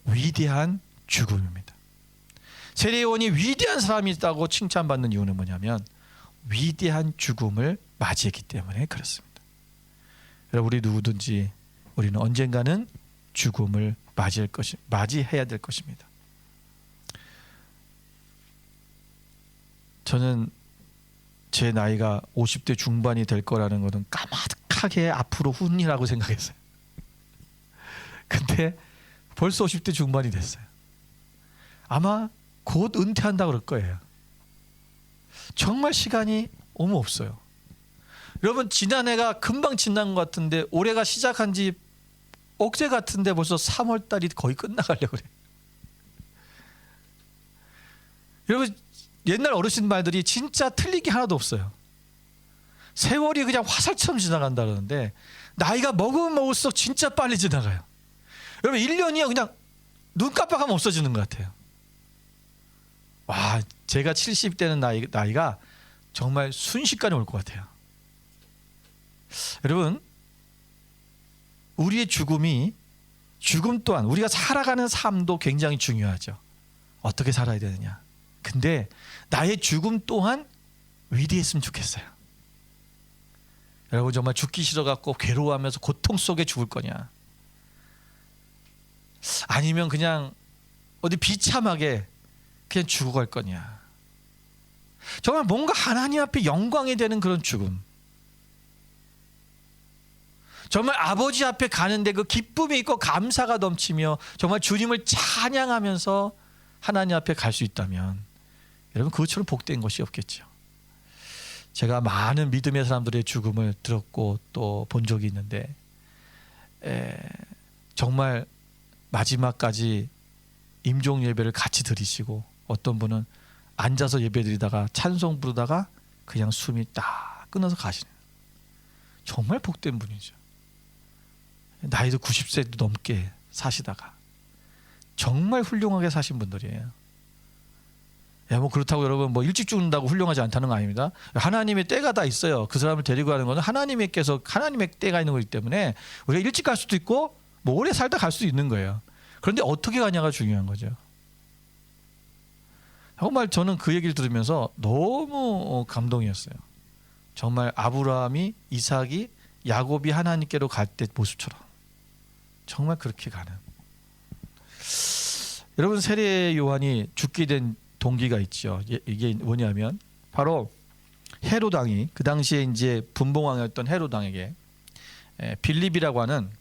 위대한 죽음입니다. 세례 요한이 위대한 사람이다고 칭찬받는 이유는 뭐냐면 위대한 죽음을 맞이했기 때문에 그렇습니다. 여러분, 우리 누구든지 우리는 언젠가는 죽음을 맞이해야 될 것입니다. 저는 제 나이가 50대 중반이 될 거라는 것은 까마득하게 앞으로 훈이라고 생각했어요. 근데 벌써 50대 중반이 됐어요. 아마 곧 은퇴한다고 그럴 거예요. 정말 시간이 너무 없어요. 여러분, 지난해가 금방 지난 것 같은데 올해가 시작한 지 어제 같은데 벌써 3월 달이 거의 끝나가려고 그래요. 여러분, 옛날 어르신 말들이 진짜 틀린 게 하나도 없어요. 세월이 그냥 화살처럼 지나간다 그러는데 나이가 먹으면 먹을수록 진짜 빨리 지나가요. 여러분, 1년이요 그냥 눈 깜빡하면 없어지는 것 같아요. 와, 제가 70대는 나이가 정말 순식간에 올 것 같아요. 여러분, 우리의 죽음 또한 우리가 살아가는 삶도 굉장히 중요하죠. 어떻게 살아야 되느냐. 근데 나의 죽음 또한 위대했으면 좋겠어요. 여러분, 정말 죽기 싫어갖고 괴로워하면서 고통 속에 죽을 거냐, 아니면 그냥 어디 비참하게 그냥 죽어갈 거냐. 정말 뭔가 하나님 앞에 영광이 되는 그런 죽음, 정말 아버지 앞에 가는데 그 기쁨이 있고 감사가 넘치며 정말 주님을 찬양하면서 하나님 앞에 갈 수 있다면 여러분, 그것처럼 복된 것이 없겠죠. 제가 많은 믿음의 사람들의 죽음을 들었고 또 본 적이 있는데 정말 마지막까지 임종 예배를 같이 드리시고, 어떤 분은 앉아서 예배 드리다가 찬송 부르다가 그냥 숨이 딱 끊어서 가시는, 정말 복된 분이죠. 나이도 90세도 넘게 사시다가 정말 훌륭하게 사신 분들이에요. 뭐 그렇다고 여러분 뭐 일찍 죽는다고 훌륭하지 않다는 거 아닙니다. 하나님의 때가 다 있어요. 그 사람을 데리고 가는 것은 하나님의 때가 있는 거기 때문에 우리가 일찍 갈 수도 있고 뭐 오래 살다 갈 수도 있는 거예요. 그런데 어떻게 가냐가 중요한 거죠. 정말 저는 그 얘기를 들으면서 너무 감동이었어요. 정말 아브라함이, 이삭이, 야곱이 하나님께로 갈 때 모습처럼 정말 그렇게 가는. 여러분, 세례 요한이 죽게 된 동기가 있죠. 이게 뭐냐면 바로 헤롯 왕이, 그 당시에 이제 분봉왕이었던 헤롯 왕에게 빌립이라고 하는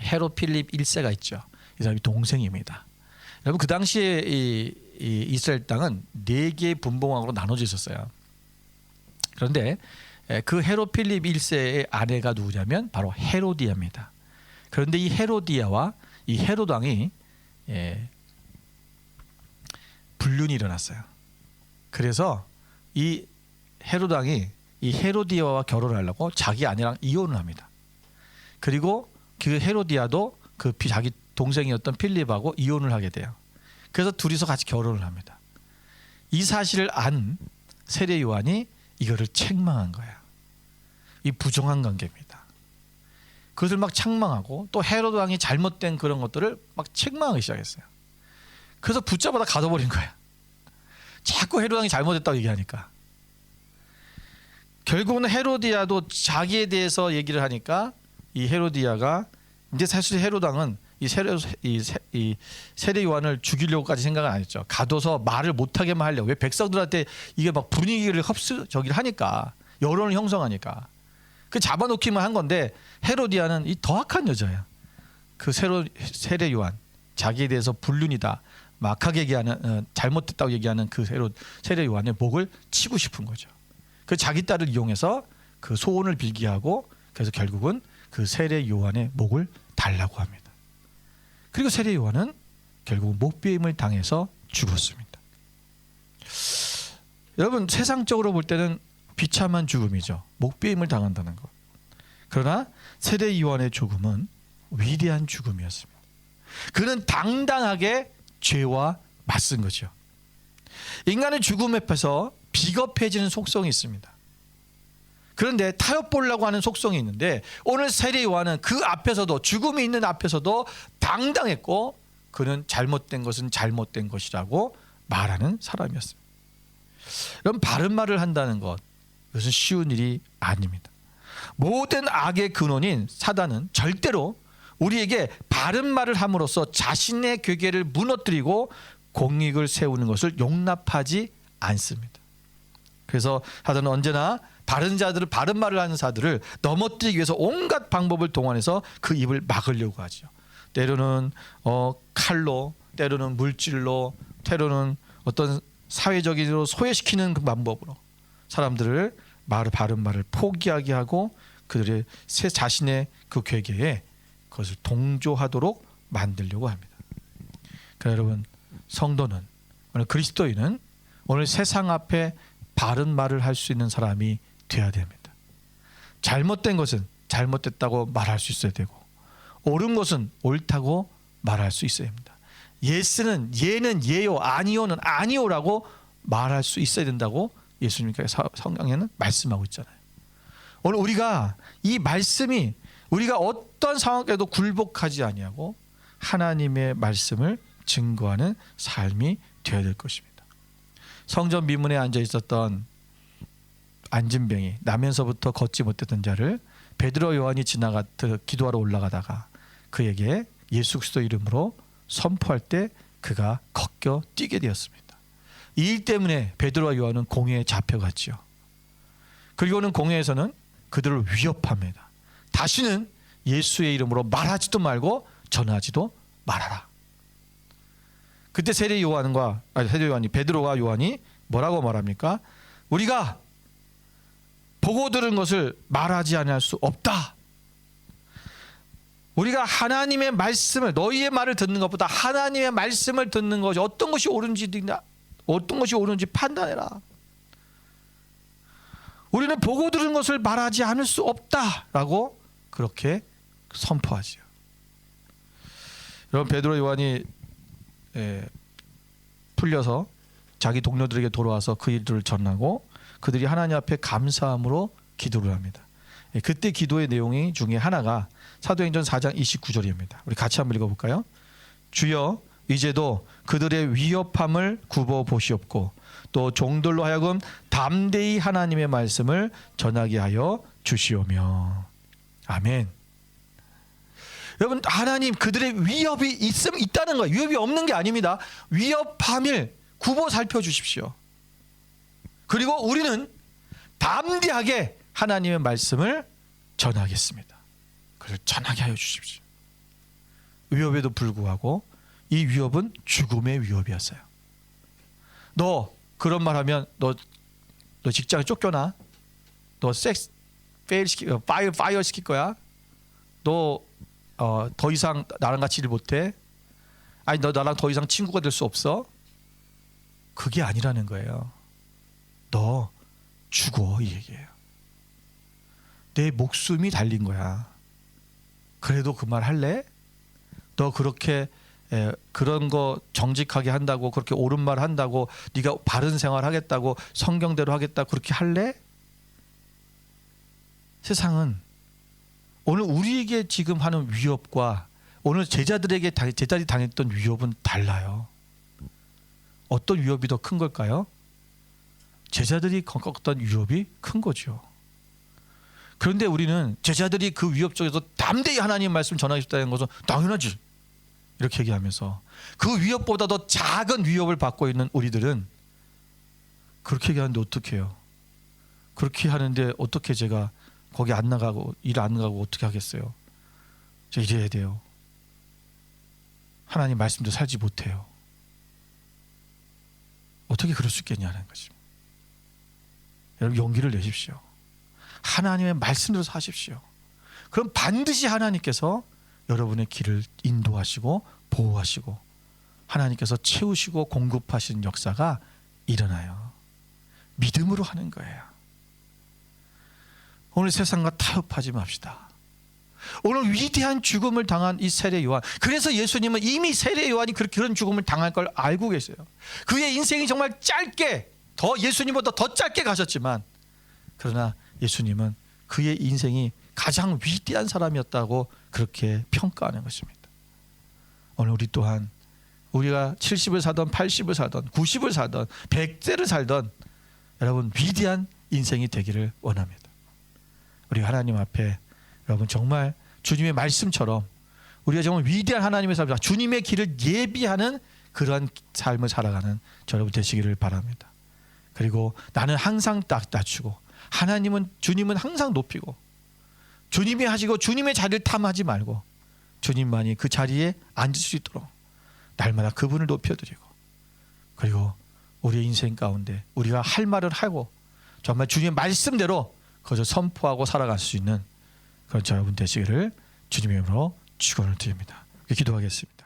헤롯 필립 1세가 있죠. 이 사람이 동생입니다. 여러분, 그 당시에 이 이스라엘 땅은 4개의 분봉왕으로 나눠져 있었어요. 그런데 그 헤롯 필립 1세의 아내가 누구냐면 바로 헤로디아입니다. 그런데 이 헤로디아와 이 헤롯 왕이 불륜이 일어났어요. 그래서 이 헤롯 왕이 이 헤로디아와 결혼을 하려고 자기 아내랑 이혼을 합니다. 그리고 그 헤로디아도 그 자기 동생이었던 필립하고 이혼을 하게 돼요. 그래서 둘이서 같이 결혼을 합니다. 이 사실을 안 세례 요한이 이거를 책망한 거야. 이 부정한 관계입니다. 그것을 막 책망하고 또 헤롯 왕이 잘못된 그런 것들을 막 책망하기 시작했어요. 그래서 붙잡아다 가둬버린 거야. 자꾸 헤롯 왕이 잘못했다고 얘기하니까. 결국은 헤로디아도 자기에 대해서 얘기를 하니까 이 헤로디아가 이제 사실 헤롯 왕은 이 세례 요한을 죽이려고까지 생각은 안 했죠. 가둬서 말을 못하게만 하려고. 왜? 백성들한테 이게 막 분위기를 저기를 하니까, 여론을 형성하니까 그 잡아놓기만 한 건데, 헤로디아는 이 더 악한 여자야. 그 세례 요한, 자기에 대해서 불륜이다, 막하게 얘기하는, 잘못됐다고 얘기하는 그 세례 요한의 목을 치고 싶은 거죠. 그 자기 딸을 이용해서 그 소원을 빌게 하고, 그래서 결국은 그 세례 요한의 목을 달라고 합니다. 그리고 세례 요한은 결국 목베임을 당해서 죽었습니다. 여러분, 세상적으로 볼 때는 비참한 죽음이죠. 목베임을 당한다는 것. 그러나 세례 요한의 죽음은 위대한 죽음이었습니다. 그는 당당하게 죄와 맞선 거죠. 인간의 죽음 앞에서 비겁해지는 속성이 있습니다. 그런데 타협보려고 하는 속성이 있는데, 오늘 세례 요한은 그 앞에서도, 죽음이 있는 앞에서도 당당했고, 그는 잘못된 것은 잘못된 것이라고 말하는 사람이었습니다. 여러분, 바른 말을 한다는 것, 이것은 쉬운 일이 아닙니다. 모든 악의 근원인 사단은 절대로 우리에게 바른 말을 함으로써 자신의 괴계를 무너뜨리고 공익을 세우는 것을 용납하지 않습니다. 그래서 사단은 언제나 바른 말을 하는 자들을 넘어뜨리기 위해서 온갖 방법을 동원해서 그 입을 막으려고 하죠. 때로는 칼로, 때로는 물질로, 때로는 어떤 사회적으로 소외시키는 그 방법으로 사람들을 바른 말을 포기하게 하고 그들의 자신의 그 괴계에 그것을 동조하도록 만들려고 합니다. 그러나 여러분, 성도는, 오늘 그리스도인은 오늘 세상 앞에 바른 말을 할 수 있는 사람이 되어야 됩니다. 잘못된 것은 잘못됐다고 말할 수 있어야 되고, 옳은 것은 옳다고 말할 수 있어야 합니다. 예스는 예는 예요, 아니요는 아니요라고 말할 수 있어야 된다고 예수님께서 성경에는 말씀하고 있잖아요. 오늘 우리가 이 말씀이 우리가 어떤 상황에도 굴복하지 아니하고 하나님의 말씀을 증거하는 삶이 되어야 될 것입니다. 성전 미문에 앉아 있었던 안진병이, 나면서부터 걷지 못했던 자를 베드로 요한이 기도하러 올라가다가 그에게 예수 그리스도 이름으로 선포할 때 그가 걷겨 뛰게 되었습니다. 이 일 때문에 베드로와 요한은 공회에 잡혀갔지요. 그리고는 공회에서는 그들을 위협합니다. 다시는 예수의 이름으로 말하지도 말고 전하지도 말아라. 그때 세례 요한이 베드로와 요한이 뭐라고 말합니까? 우리가 보고 들은 것을 말하지 않을 수 없다. 우리가 하나님의 말씀을, 너희의 말을 듣는 것보다 하나님의 말씀을 듣는 것이 어떤 것이 옳은지 판단해라. 우리는 보고 들은 것을 말하지 않을 수 없다라고 그렇게 선포하지요. 여러분, 베드로 요한이 풀려서 자기 동료들에게 돌아와서 그 일들을 전하고 그들이 하나님 앞에 감사함으로 기도를 합니다. 그때 기도의 내용이 중에 하나가 사도행전 4장 29절입니다. 우리 같이 한번 읽어볼까요? 주여, 이제도 그들의 위협함을 굽어 보시옵고 또 종들로 하여금 담대히 하나님의 말씀을 전하게 하여 주시오며. 아멘. 여러분, 하나님 그들의 위협이 있다는 거예요. 위협이 없는 게 아닙니다. 위협함을 굽어 살펴주십시오. 그리고 우리는 담대하게 하나님의 말씀을 전하겠습니다. 그를 전하게 하여 주십시오. 위협에도 불구하고 이 위협은 죽음의 위협이었어요. 너 그런 말 하면 너 직장에 쫓겨나. 너 섹스 파이어 시킬 거야. 너 더 이상 나랑 같이 일 못해. 아니, 너 나랑 더 이상 친구가 될 수 없어. 그게 아니라는 거예요. 너 죽어, 이 얘기예요. 내 목숨이 달린 거야. 그래도 그 말 할래? 너 그렇게 그런 거 정직하게 한다고, 그렇게 옳은 말 한다고, 네가 바른 생활 하겠다고, 성경대로 하겠다고 그렇게 할래? 세상은 오늘 우리에게 지금 하는 위협과 오늘 제자들이 당했던 위협은 달라요. 어떤 위협이 더 큰 걸까요? 제자들이 겪었던 위협이 큰 거죠. 그런데 우리는 제자들이 그 위협 속에서 담대히 하나님의 말씀 전하겠다는 것은 당연하지, 이렇게 얘기하면서 그 위협보다 더 작은 위협을 받고 있는 우리들은 그렇게 얘기하는데 어떡해요? 그렇게 하는데 어떻게 제가 거기 안 나가고 일 안 나가고 어떻게 하겠어요? 저 이래야 돼요. 하나님 말씀도 살지 못해요. 어떻게 그럴 수 있겠냐는 거지. 여러분, 용기를 내십시오. 하나님의 말씀대로 사십시오. 그럼 반드시 하나님께서 여러분의 길을 인도하시고 보호하시고 하나님께서 채우시고 공급하시는 역사가 일어나요. 믿음으로 하는 거예요. 오늘 세상과 타협하지 맙시다. 오늘 위대한 죽음을 당한 이 세례 요한, 그래서 예수님은 이미 세례 요한이 그런 죽음을 당할 걸 알고 계세요. 그의 인생이 정말 짧게, 예수님보다 더 짧게 가셨지만, 그러나 예수님은 그의 인생이 가장 위대한 사람이었다고 그렇게 평가하는 것입니다. 오늘 우리 또한 우리가 70을 살던 80을 살던 90을 살던 100세를 살던 여러분, 위대한 인생이 되기를 원합니다. 우리 하나님 앞에 여러분 정말 주님의 말씀처럼 우리가 정말 위대한 하나님의 삶, 주님의 길을 예비하는 그러한 삶을 살아가는 여러분 되시기를 바랍니다. 그리고 나는 항상 딱 낮추고 주님은 항상 높이고 주님이 하시고 주님의 자리를 탐하지 말고 주님만이 그 자리에 앉을 수 있도록 날마다 그분을 높여드리고 그리고 우리의 인생 가운데 우리가 할 말을 하고 정말 주님의 말씀대로 그것을 선포하고 살아갈 수 있는 그런 여러분 되시기를 주님의 이름으로 축원을 드립니다. 기도하겠습니다.